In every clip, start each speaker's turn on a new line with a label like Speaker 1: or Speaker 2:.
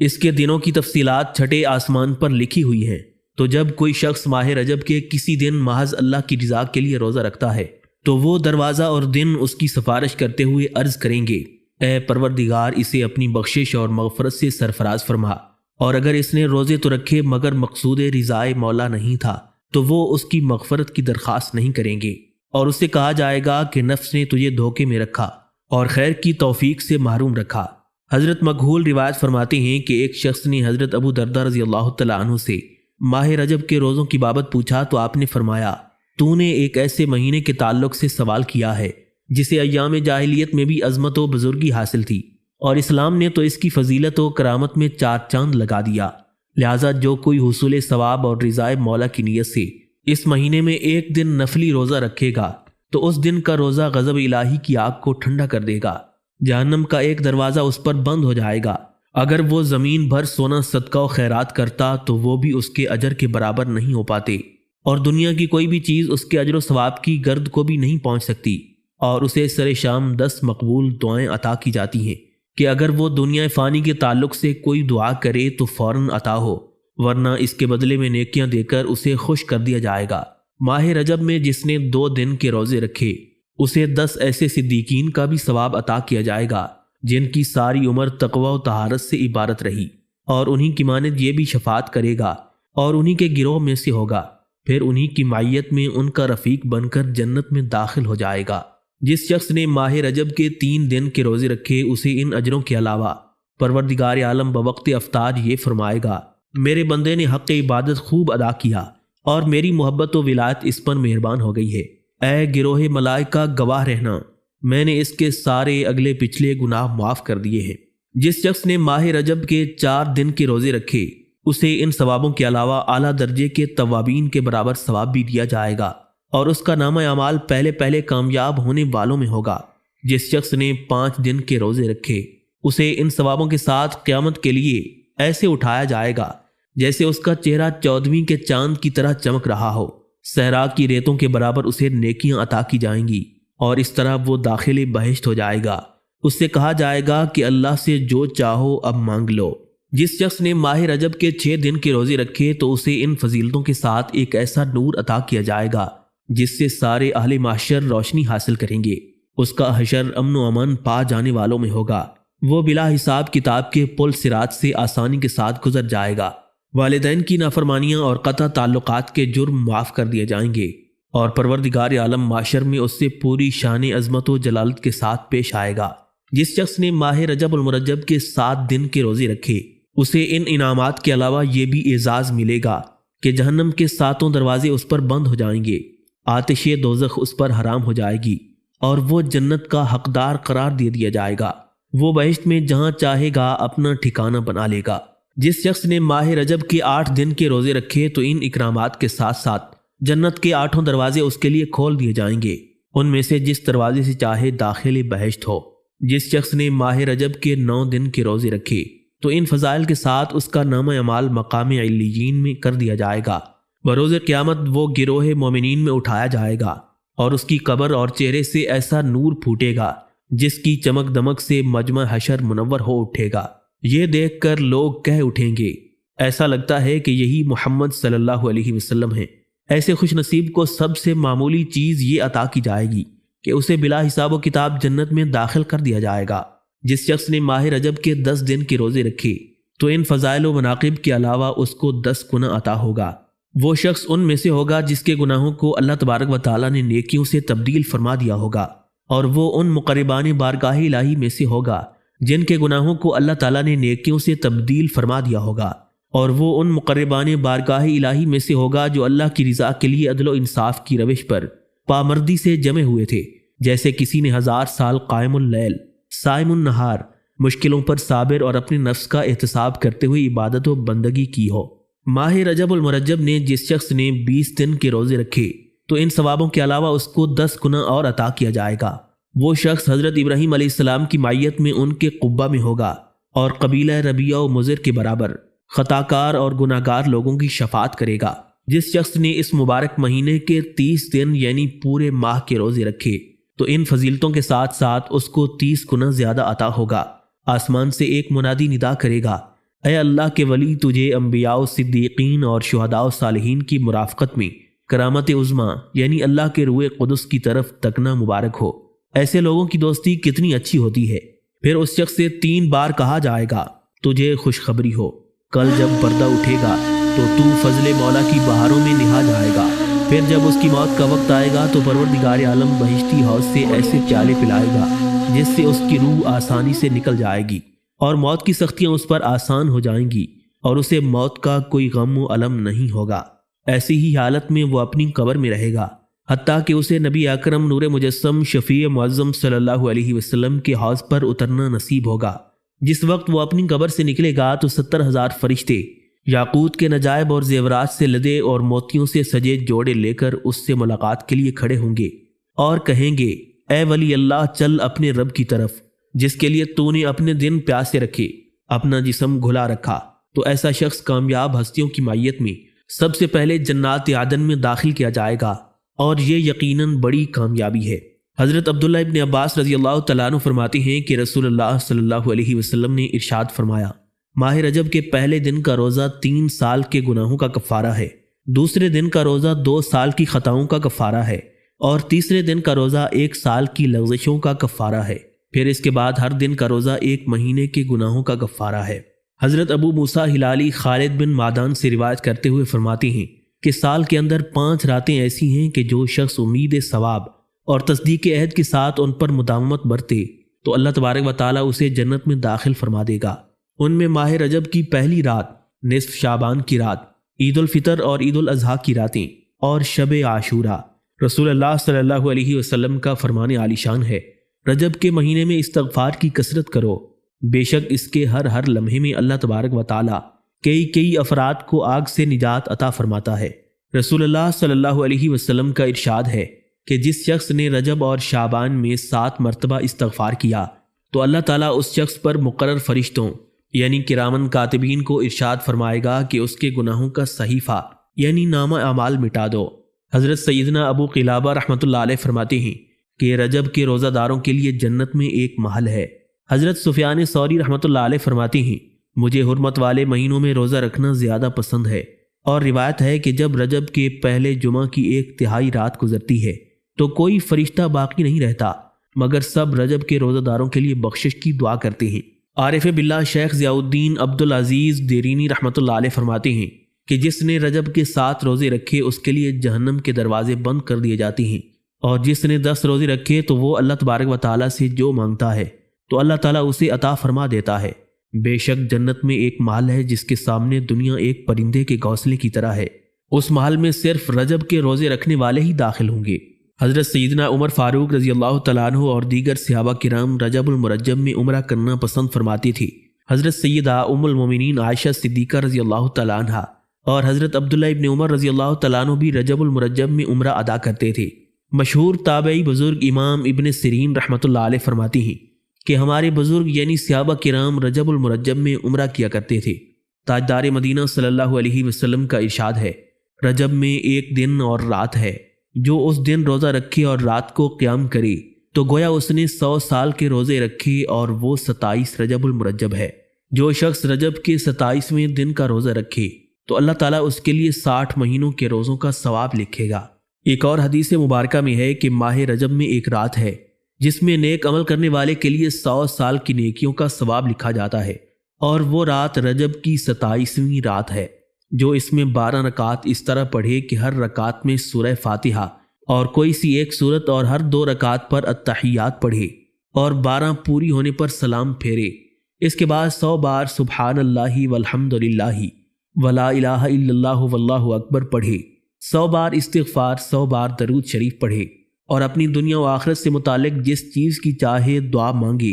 Speaker 1: اس کے دنوں کی تفصیلات چھٹے آسمان پر لکھی ہوئی ہیں۔ تو جب کوئی شخص ماہ رجب کے کسی دن محض اللہ کی رضا کے لیے روزہ رکھتا ہے تو وہ دروازہ اور دن اس کی سفارش کرتے ہوئے عرض کریں گے، اے پروردگار، اسے اپنی بخشش اور مغفرت سے سرفراز فرما، اور اگر اس نے روزے تو رکھے مگر مقصود رضائے مولا نہیں تھا تو وہ اس کی مغفرت کی درخواست نہیں کریں گے، اور اس سے کہا جائے گا کہ نفس نے تجھے دھوکے میں رکھا اور خیر کی توفیق سے محروم رکھا۔ حضرت مکحول روایت فرماتے ہیں کہ ایک شخص نے حضرت ابو درداء رضی اللہ تعالیٰ عنہ سے ماہ رجب کے روزوں کی بابت پوچھا تو آپ نے فرمایا، تو نے ایک ایسے مہینے کے تعلق سے سوال کیا ہے جسے ایام جاہلیت میں بھی عظمت و بزرگی حاصل تھی، اور اسلام نے تو اس کی فضیلت و کرامت میں چار چاند لگا دیا، لہٰذا جو کوئی حصول ثواب اور رضائے مولا کی نیت سے اس مہینے میں ایک دن نفلی روزہ رکھے گا تو اس دن کا روزہ غضب الہی کی آگ کو ٹھنڈا کر دے گا، جہنم کا ایک دروازہ اس پر بند ہو جائے گا۔ اگر وہ زمین بھر سونا صدقہ و خیرات کرتا تو وہ بھی اس کے اجر کے برابر نہیں ہو پاتے، اور دنیا کی کوئی بھی چیز اس کے اجر و ثواب کی گرد کو بھی نہیں پہنچ سکتی، اور اسے سر شام 10 مقبول دعائیں عطا کی جاتی ہیں کہ اگر وہ دنیا فانی کے تعلق سے کوئی دعا کرے تو فوراً عطا ہو، ورنہ اس کے بدلے میں نیکیاں دے کر اسے خوش کر دیا جائے گا۔ ماہ رجب میں جس نے 2 دن کے روزے رکھے اسے 10 ایسے صدیقین کا بھی ثواب عطا کیا جائے گا جن کی ساری عمر تقوی و طہارت سے عبارت رہی، اور انہی کی مانند یہ بھی شفاعت کرے گا اور انہی کے گروہ میں سے ہوگا، پھر انہی کی معیت میں ان کا رفیق بن کر جنت میں داخل ہو جائے گا۔ جس شخص نے ماہ رجب کے 3 دن کے روزے رکھے اسے ان اجروں کے علاوہ پروردگار عالم بوقت افطار یہ فرمائے گا، میرے بندے نے حق عبادت خوب ادا کیا اور میری محبت و ولایت اس پر مہربان ہو گئی ہے۔ اے گروہ ملائکہ گواہ رہنا، میں نے اس کے سارے اگلے پچھلے گناہ معاف کر دیے ہیں۔ جس شخص نے ماہ رجب کے 4 دن کے روزے رکھے اسے ان ثوابوں کے علاوہ اعلیٰ درجے کے توابین کے برابر ثواب بھی دیا جائے گا، اور اس کا نامہ اعمال پہلے کامیاب ہونے والوں میں ہوگا۔ جس شخص نے 5 دن کے روزے رکھے اسے ان ثوابوں کے ساتھ قیامت کے لیے ایسے اٹھایا جائے گا جیسے اس کا چہرہ 14ویں کے چاند کی طرح چمک رہا ہو، صحرا کی ریتوں کے برابر اسے نیکیاں عطا کی جائیں گی، اور اس طرح وہ داخل بہشت ہو جائے گا۔ اس سے کہا جائے گا کہ اللہ سے جو چاہو اب مانگ لو۔ جس شخص نے ماہ رجب کے 6 دن کے روزے رکھے تو اسے ان فضیلتوں کے ساتھ ایک ایسا نور عطا کیا جائے گا جس سے سارے اہل محشر روشنی حاصل کریں گے، اس کا حشر امن و امن پا جانے والوں میں ہوگا، وہ بلا حساب کتاب کے پل صراط سے آسانی کے ساتھ گزر جائے گا، والدین کی نافرمانیاں اور قطع تعلقات کے جرم معاف کر دیے جائیں گے، اور پروردگار عالم معاشر میں اس سے پوری شان عظمت و جلالت کے ساتھ پیش آئے گا۔ جس شخص نے ماہ رجب المرجب کے 7 دن کے روزے رکھے اسے ان انعامات کے علاوہ یہ بھی اعزاز ملے گا کہ جہنم کے 7 دروازے اس پر بند ہو جائیں گے، آتش دوزخ اس پر حرام ہو جائے گی، اور وہ جنت کا حقدار قرار دے دیا جائے گا، وہ بہشت میں جہاں چاہے گا اپنا ٹھکانہ بنا لے گا۔ جس شخص نے ماہ رجب کے 8 دن کے روزے رکھے تو ان اکرامات کے ساتھ ساتھ جنت کے 8 دروازے اس کے لیے کھول دیے جائیں گے، ان میں سے جس دروازے سے چاہے داخل بہشت ہو۔ جس شخص نے ماہ رجب کے 9 دن کے روزے رکھے تو ان فضائل کے ساتھ اس کا نامہ اعمال مقام علیین میں کر دیا جائے گا، بروز قیامت وہ گروہ مومنین میں اٹھایا جائے گا، اور اس کی قبر اور چہرے سے ایسا نور پھوٹے گا جس کی چمک دمک سے مجمع حشر منور ہو اٹھے گا۔ یہ دیکھ کر لوگ کہہ اٹھیں گے، ایسا لگتا ہے کہ یہی محمد صلی اللہ علیہ وسلم ہے۔ ایسے خوش نصیب کو سب سے معمولی چیز یہ عطا کی جائے گی کہ اسے بلا حساب و کتاب جنت میں داخل کر دیا جائے گا۔ جس شخص نے ماہ رجب کے 10 دن کے روزے رکھے تو ان فضائل و مناقب کے علاوہ اس کو 10 گنا عطا ہوگا، وہ شخص ان میں سے ہوگا جس کے گناہوں کو اللہ تبارک و تعالیٰ نے نیکیوں سے تبدیل فرما دیا ہوگا، اور وہ ان مقربان بارگاہ الہی میں سے ہوگا جن کے گناہوں کو اللہ تعالیٰ نے نیکیوں سے تبدیل فرما دیا ہوگا، اور وہ ان مقربان بارگاہ الہی میں سے ہوگا جو اللہ کی رضا کے لیے عدل و انصاف کی روش پر پامردی سے جمے ہوئے تھے، جیسے کسی نے 1000 سال قائم اللیل صائم النہار مشکلوں پر صابر اور اپنے نفس کا احتساب کرتے ہوئے عبادت و بندگی کی ہو۔ ماہ رجب المرجب نے جس شخص نے 20 دن کے روزے رکھے تو ان ثوابوں کے علاوہ اس کو 10 گنا اور عطا کیا جائے گا، وہ شخص حضرت ابراہیم علیہ السلام کی معیت میں ان کے قبہ میں ہوگا، اور قبیلہ ربیہ و مضر کے برابر خطاکار اور گناہگار لوگوں کی شفاعت کرے گا۔ جس شخص نے اس مبارک مہینے کے 30 دن یعنی پورے ماہ کے روزے رکھے تو ان فضیلتوں کے ساتھ ساتھ اس کو 30 گنا زیادہ عطا ہوگا۔ آسمان سے ایک منادی ندا کرے گا، اے اللہ کے ولی، تجھے انبیاء و صدیقین اور شہداء و صالحین کی مرافقت میں کرامت عظمیٰ یعنی اللہ کے روح قدس کی طرف تکنا مبارک ہو۔ ایسے لوگوں کی دوستی کتنی اچھی ہوتی ہے۔ پھر اس شخص سے 3 بار کہا جائے گا تجھے خوشخبری ہو، کل جب پردہ اٹھے گا تو فضل مولا کی بہاروں میں نہا جائے گا۔ پھر جب اس کی موت کا وقت آئے گا تو پروردگار عالم بہشتی حوض سے ایسے پیالے پلائے گا جس سے اس کی روح آسانی سے نکل جائے گی اور موت کی سختیاں اس پر آسان ہو جائیں گی اور اسے موت کا کوئی غم و الم نہیں ہوگا۔ ایسی ہی حالت میں وہ اپنی قبر میں رہے گا حتیٰ کہ اسے نبی اکرم نور مجسم شفیع معظم صلی اللہ علیہ وسلم کے حوض پر اترنا نصیب ہوگا۔ جس وقت وہ اپنی قبر سے نکلے گا تو 70,000 فرشتے یاقوت کے نجائب اور زیورات سے لدے اور موتیوں سے سجے جوڑے لے کر اس سے ملاقات کے لیے کھڑے ہوں گے اور کہیں گے اے ولی اللہ، چل اپنے رب کی طرف جس کے لیے تو نے اپنے دن پیاسے رکھے، اپنا جسم گھلا رکھا۔ تو ایسا شخص کامیاب ہستیوں کی معیت میں سب سے پہلے جنات عدن میں داخل کیا جائے گا اور یہ یقیناً بڑی کامیابی ہے۔ حضرت عبداللہ ابن عباس رضی اللہ تعالیٰ عنہ فرماتے ہیں کہ رسول اللہ صلی اللہ علیہ وسلم نے ارشاد فرمایا، ماہ رجب کے پہلے دن کا روزہ 3 سال کے گناہوں کا کفارہ ہے، دوسرے دن کا روزہ 2 سال کی خطاؤں کا کفارہ ہے اور تیسرے دن کا روزہ 1 سال کی لغزشوں کا کفارہ ہے۔ پھر اس کے بعد ہر دن کا روزہ 1 مہینے کے گناہوں کا کفارہ ہے۔ حضرت ابو موسیٰ ہلالی خالد بن معدان سے روایت کرتے ہوئے فرماتے ہیں کہ سال کے اندر 5 راتیں ایسی ہیں کہ جو شخص امید ثواب اور تصدیق عہد کے ساتھ ان پر مداومت برتے تو اللہ تبارک و تعالیٰ اسے جنت میں داخل فرما دے گا۔ ان میں ماہ رجب کی پہلی رات، نصف شعبان کی رات، عید الفطر اور عید الاضحیٰ کی راتیں اور شب عاشورہ۔ رسول اللہ صلی اللہ علیہ وسلم کا فرمان عالی شان ہے، رجب کے مہینے میں استغفار کی کثرت کرو، بے شک اس کے ہر لمحے میں اللہ تبارک و تعالیٰ کئی افراد کو آگ سے نجات عطا فرماتا ہے۔ رسول اللہ صلی اللہ علیہ وسلم کا ارشاد ہے کہ جس شخص نے رجب اور شعبان میں 7 مرتبہ استغفار کیا تو اللہ تعالیٰ اس شخص پر مقرر فرشتوں یعنی کرامن کاتبین کو ارشاد فرمائے گا کہ اس کے گناہوں کا صحیفہ یعنی نامہ اعمال مٹا دو۔ حضرت سیدنا ابو قلابہ رحمۃ اللہ علیہ فرماتے ہیں کہ رجب کے روزہ داروں کے لیے جنت میں ایک محل ہے۔ حضرت سفیان ثوری رحمۃ اللہ علیہ فرماتے ہیں مجھے حرمت والے مہینوں میں روزہ رکھنا زیادہ پسند ہے، اور روایت ہے کہ جب رجب کے پہلے جمعہ کی 1/3 رات گزرتی ہے تو کوئی فرشتہ باقی نہیں رہتا مگر سب رجب کے روزہ داروں کے لیے بخشش کی دعا کرتے ہیں۔ عارف باللہ شیخ ضیاء الدین عبدالعزیز دیرینی رحمۃ اللہ علیہ فرماتے ہیں کہ جس نے رجب کے 7 روزے رکھے اس کے لیے جہنم کے دروازے بند کر دیے جاتے ہیں، اور جس نے 10 روزے رکھے تو وہ اللہ تبارک و تعالیٰ سے جو مانگتا ہے تو اللہ تعالیٰ اسے عطا فرما دیتا ہے۔ بے شک جنت میں ایک محل ہے جس کے سامنے دنیا ایک پرندے کے گھونسلے کی طرح ہے، اس محل میں صرف رجب کے روزے رکھنے والے ہی داخل ہوں گے۔ حضرت سیدنا عمر فاروق رضی اللہ تعالیٰ عنہ اور دیگر صحابہ کرام رجب المرجب میں عمرہ کرنا پسند فرماتی تھی۔ حضرت سیدہ ام المومنین عائشہ صدیقہ رضی اللہ تعالیٰ عنہ اور حضرت عبداللہ ابن عمر رضی اللہ تعالیٰ عنہ بھی رجب المرجب میں عمرہ ادا کرتے تھے۔ مشہور تابعی بزرگ امام ابن سیرین رحمۃ اللہ علیہ فرماتے ہیں کہ ہمارے بزرگ یعنی صحابہ کرام رجب المرجب میں عمرہ کیا کرتے تھے۔ تاجدار مدینہ صلی اللہ علیہ وسلم کا ارشاد ہے، رجب میں 1 دن اور رات ہے، جو اس دن روزہ رکھے اور رات کو قیام کرے تو گویا اس نے 100 سال کے روزے رکھے، اور وہ 27 رجب المرجب ہے۔ جو شخص رجب کے 27ویں دن کا روزہ رکھے تو اللہ تعالیٰ اس کے لیے 60 مہینوں کے روزوں کا ثواب لکھے گا۔ ایک اور حدیث مبارکہ میں ہے کہ ماہ رجب میں ایک رات ہے جس میں نیک عمل کرنے والے کے لیے 100 سال کی نیکیوں کا ثواب لکھا جاتا ہے، اور وہ رات رجب کی 27ویں رات ہے۔ جو اس میں 12 رکعات اس طرح پڑھے کہ ہر رکعت میں سورہ فاتحہ اور کوئی سی ایک سورت، اور ہر 2 رکعت پر التحیات پڑھے اور 12 پوری ہونے پر سلام پھیرے۔ اس کے بعد 100 بار سبحان اللہ والحمد للہ ولا الہ الا اللہ واللہ اکبر پڑھے، 100 بار استغفار، 100 بار درود شریف پڑھے، اور اپنی دنیا و آخرت سے متعلق جس چیز کی چاہے دعا مانگے،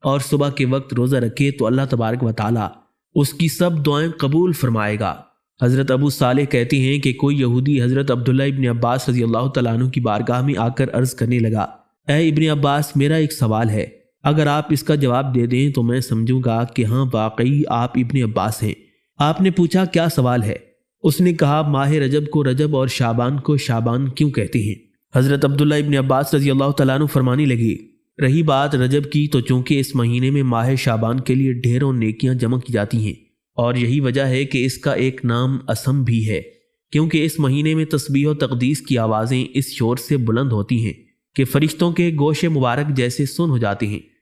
Speaker 1: اور صبح کے وقت روزہ رکھے تو اللہ تبارک و تعالیٰ اس کی سب دعائیں قبول فرمائے گا۔ حضرت ابو صالح کہتے ہیں کہ کوئی یہودی حضرت عبداللہ ابن عباس رضی اللہ تعالیٰ عنہ کی بارگاہ میں آ کر عرض کرنے لگا، اے ابن عباس، میرا ایک سوال ہے، اگر آپ اس کا جواب دے دیں تو میں سمجھوں گا کہ ہاں واقعی آپ ابن عباس ہیں۔ آپ نے پوچھا کیا سوال ہے؟ اس نے کہا ماہ رجب کو رجب اور شعبان کو شعبان کیوں کہتے ہیں؟ حضرت عبداللہ ابن عباس رضی اللہ تعالیٰ عنہ فرمانے لگے، رہی بات رجب کی تو چونکہ اس مہینے میں ماہ شعبان کے لیے ڈھیروں نیکیاں جمع کی جاتی ہیں اور یہی وجہ ہے کہ اس کا ایک نام اسم بھی ہے، کیونکہ اس مہینے میں تسبیح و تقدیس کی آوازیں اس شور سے بلند ہوتی ہیں کہ فرشتوں کے گوش مبارک جیسے سن ہو جاتے ہیں۔